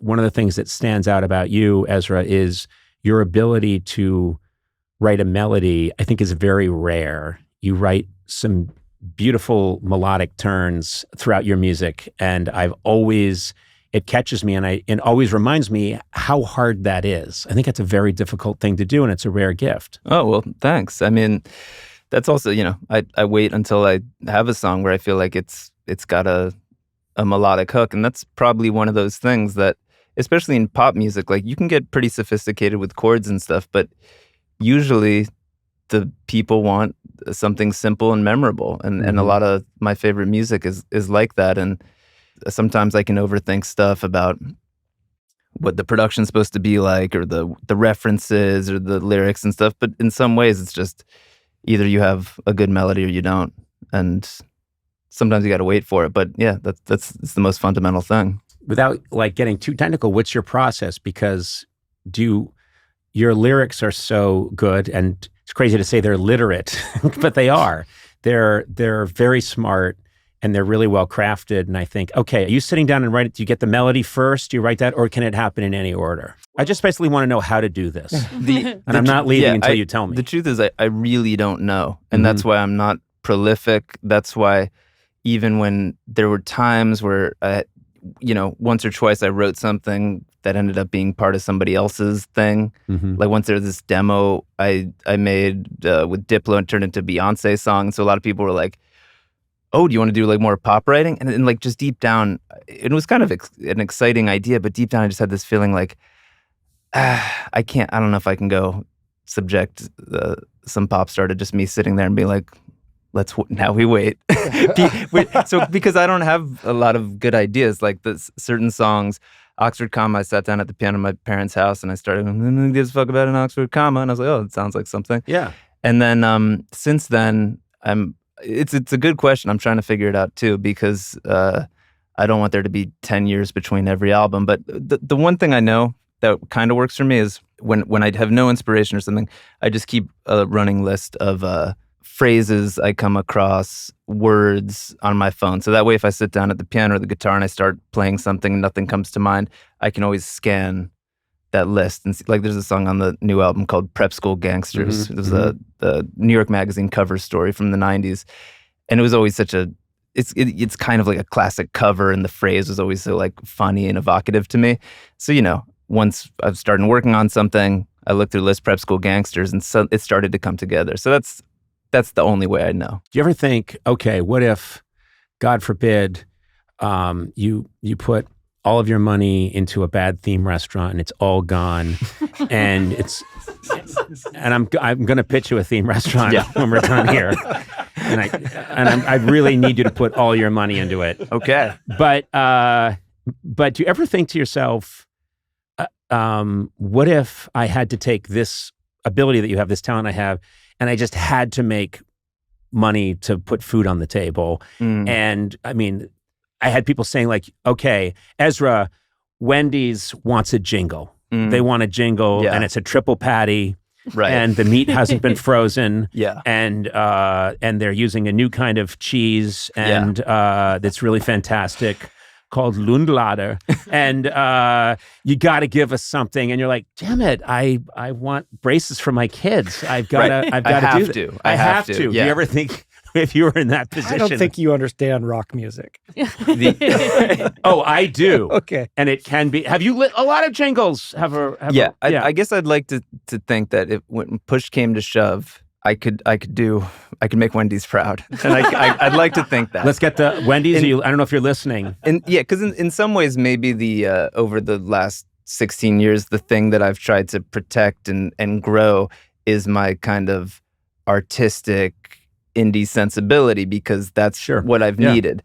one of the things that stands out about you, Ezra, is your ability to write a melody, I think, is very rare. You write some beautiful melodic turns throughout your music, and it catches me, and it always reminds me how hard that is. I think it's a very difficult thing to do, and it's a rare gift. Oh, well, thanks. I mean, that's also, I wait until I have a song where I feel like it's got a melodic hook, and that's probably one of those things that, especially in pop music, like you can get pretty sophisticated with chords and stuff, but usually the people want something simple and memorable, and a lot of my favorite music is like that. And sometimes I can overthink stuff about what the production's supposed to be like, or the references or the lyrics and stuff, but in some ways it's just either you have a good melody or you don't, and sometimes you got to wait for it. But yeah, it's the most fundamental thing. Without like getting too technical, what's your process? Because your lyrics are so good, and it's crazy to say they're literate, but they are. They're very smart, and they're really well crafted. And I think, okay, are you sitting down and write it? Do you get the melody first? Do you write that, or can it happen in any order? I just basically want to know how to do this, and I'm not leaving until you tell me. The truth is, I really don't know, and that's why I'm not prolific. That's why even when there were times where once or twice I wrote something that ended up being part of somebody else's thing. Like once there was this demo I made with Diplo and turned into a Beyoncé song. So a lot of people were like, oh, do you want to do like more pop writing? And like just deep down, it was kind of an exciting idea, but deep down I just had this feeling like, I don't know if I can go subject some pop star to just me sitting there and be like, now we wait. So because I don't have a lot of good ideas, like certain songs, Oxford comma, I sat down at the piano in my parents' house and I started, who gives a fuck about an Oxford comma? And I was like, oh, it sounds like something. Yeah. And then since then, it's a good question. I'm trying to figure it out too, because I don't want there to be 10 years between every album. But the one thing I know that kind of works for me is when I have no inspiration or something, I just keep a running list of phrases I come across, words on my phone. So that way, if I sit down at the piano or the guitar and I start playing something and nothing comes to mind, I can always scan that list and see. Like there's a song on the new album called Prep School Gangsters. It was the New York Magazine cover story from the 90s. And it was always it's kind of like a classic cover, and the phrase was always so like funny and evocative to me. So, once I've started working on something, I looked through the list, Prep School Gangsters, and so it started to come together. So that's the only way I know. Do you ever think, okay, what if, God forbid, you put all of your money into a bad theme restaurant and it's all gone, and I'm going to pitch you a theme restaurant when we're done here, and I really need you to put all your money into it. Okay, but do you ever think to yourself, what if I had to take this ability that you have, this talent I have, and I just had to make money to put food on the table? And I mean, I had people saying like, okay, Ezra, Wendy's wants a jingle. They want a jingle, and it's a triple patty, right? And the meat hasn't been frozen, yeah. And they're using a new kind of cheese, and that's really fantastic, called Lundlader, and you got to give us something, and you're like, damn it, I want braces for my kids. I've got to do that. I have to. Yeah. Do you ever think, if you were in that position? I don't think you understand rock music. Oh, I do. Okay. And it can be. Have you lit a lot of jingles? I guess I'd like to think that when push came to shove, I could make Wendy's proud, and I'd like to think that. Let's get the Wendy's. I don't know if you're listening. And yeah, because in some ways, maybe the over the last 16 years, the thing that I've tried to protect and grow is my kind of artistic indie sensibility, because that's what I've needed.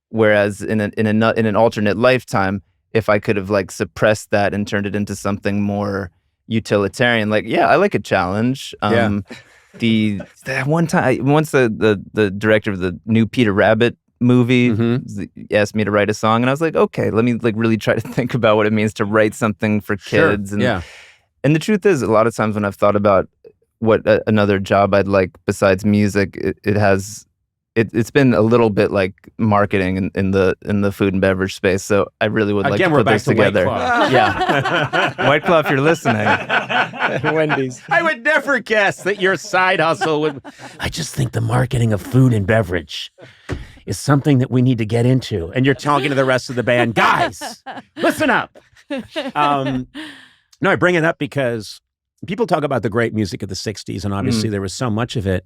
Whereas in an alternate lifetime, if I could have like suppressed that and turned it into something more utilitarian, like, yeah, I like a challenge. That one time, once the director of the new Peter Rabbit movie asked me to write a song, and I was like, okay, let me like really try to think about what it means to write something for kids. And the truth is, a lot of times when I've thought about what another job I'd like besides music, it has it's been a little bit like marketing in the food and beverage space. So I really would like to put this together. Yeah, White Claw, if you're listening. Wendy's. I would never guess that your side hustle would. I just think the marketing of food and beverage is something that we need to get into. And you're talking to the rest of the band, guys, listen up. No, I bring it up because people talk about the great music of the 60s, and obviously there was so much of it.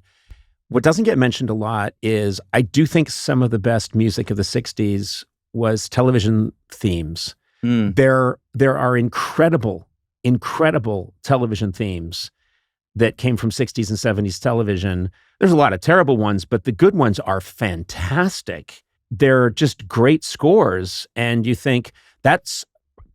What doesn't get mentioned a lot is I do think some of the best music of the 60s was television themes. There are incredible television themes that came from 60s and 70s television. There's a lot of terrible ones, but the good ones are fantastic. They're just great scores. And you think that's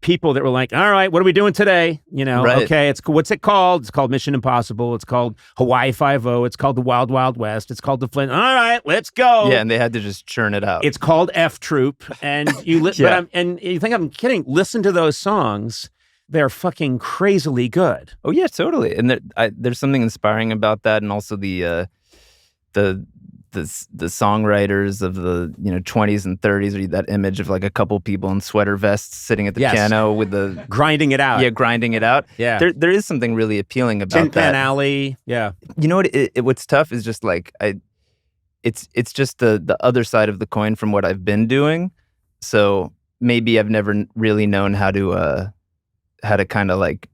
people that were like, all right, what are we doing today? You know, Right. okay, what's it called? It's called Mission Impossible. It's called Hawaii Five-0. It's called The Wild Wild West. It's called The Flint. All right, let's go. Yeah, and they had to just churn it out. It's called F Troop. And you Yeah. and you think I'm kidding. Listen to those songs. They're fucking crazily good. Oh yeah, totally. And there's something inspiring about that, and also the songwriters of the 20s and 30s, or that image of like a couple people in sweater vests sitting at the Yes. piano with the Grinding it out. grinding it out. Yeah. There is something really appealing about Tin Pan that. Alley. Yeah. You know what? What's tough is just like it's just the other side of the coin from what I've been doing. So maybe I've never really known how to kind of like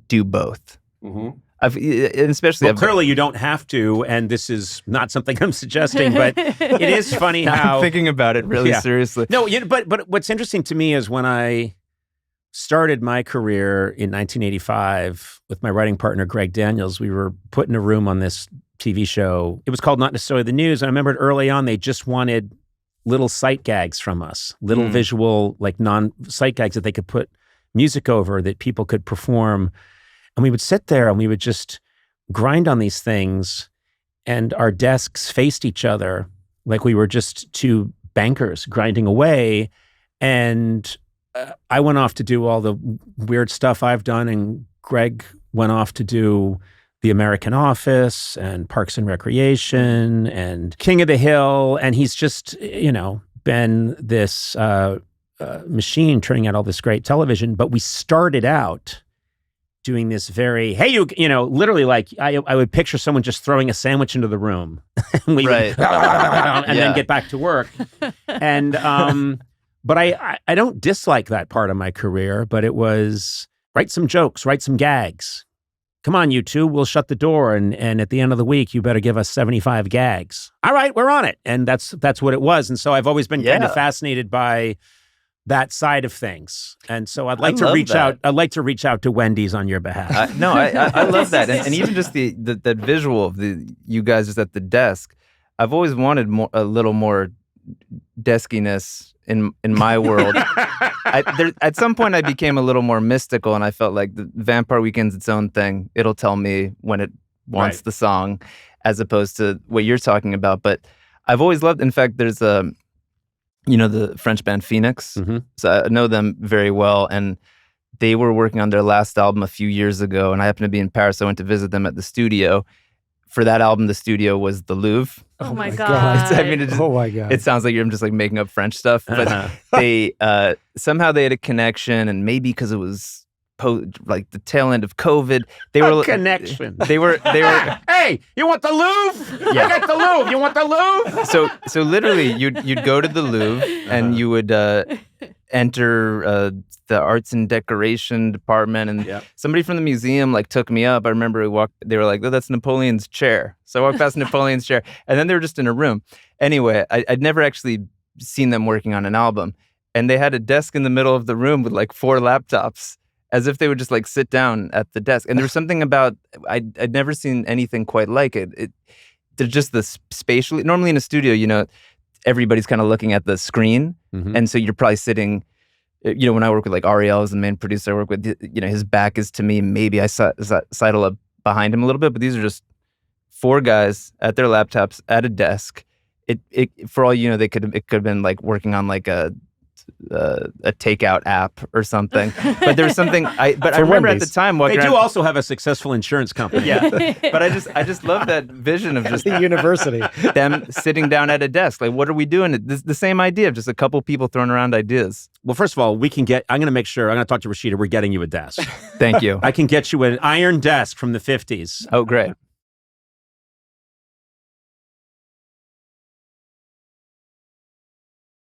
do both. Mm-hmm. Especially Clearly you don't have to, and this is not something I'm suggesting, but it is funny how I'm thinking about it really Yeah. seriously. No, but what's interesting to me is when I started my career in 1985 with my writing partner Greg Daniels, we were put in a room on this TV show. It was called Not Necessarily the News, and I remember early on they just wanted little sight gags from us, little visual, like non-sight gags that they could put music over that people could perform. And we would sit there and we would just grind on these things, and our desks faced each other like we were just two bankers grinding away. And I went off to do all the weird stuff I've done, and Greg went off to do The American Office and Parks and Recreation and King of the Hill. And he's just, been this machine turning out all this great television. But we started out doing this very, hey, literally like I would picture someone just throwing a sandwich into the room and we Right. and then get back to work. And but I don't dislike that part of my career, but it was write some jokes, write some gags. Come on, you two, we'll shut the door, and at the end of the week, you better give us 75 gags. All right, we're on it. And that's what it was. And so I've always been kind of fascinated by that side of things. And so I'd like to reach out. I'd like to reach out to Wendy's on your behalf. I love that. And even just that visual of you guys just at the desk. I've always wanted a little more deskiness in my world. At some point I became a little more mystical, and I felt like the Vampire Weekend's its own thing. It'll tell me when it wants the song, as opposed to what you're talking about. But I've always loved, in fact, there's the French band Phoenix. Mm-hmm. So I know them very well, and they were working on their last album a few years ago, and I happened to be in Paris. So I went to visit them at the studio. For that album, the studio was the Louvre. Oh my God. Oh my God. It sounds like you're just like making up French stuff, but they somehow they had a connection, and maybe because it was like the tail end of COVID, they were connection. They were. Hey, you want the Louvre? Yeah. I got the Louvre. You want the Louvre? So literally, you'd go to the Louvre and you would enter the arts and decoration department, and somebody from the museum like took me up. I remember they were like, "Oh, that's Napoleon's chair." So I walked past Napoleon's chair, and then they were just in a room. Anyway, I'd never actually seen them working on an album, and they had a desk in the middle of the room with like 4 laptops, as if they would just like sit down at the desk. And there was something about I'd never seen anything quite like it. There's just this spatially. Normally in a studio, everybody's kind of looking at the screen, and so you're probably sitting. When I work with like Ariel as the main producer, I work with, his back is to me. Maybe I sidle up behind him a little bit, but these are just 4 guys at their laptops at a desk. It for all it could have been like working on like a takeout app or something. But there's something I remember Wendy's. at the time. They do also have a successful insurance company. Yeah, but I just love that vision of just The university. them sitting down at a desk. Like, what are we doing? The same idea of just a couple people throwing around ideas. Well, first of all, I'm going to make sure, I'm going to talk to Rashida, we're getting you a desk. Thank you. I can get you an iron desk from the 50s. Oh, great.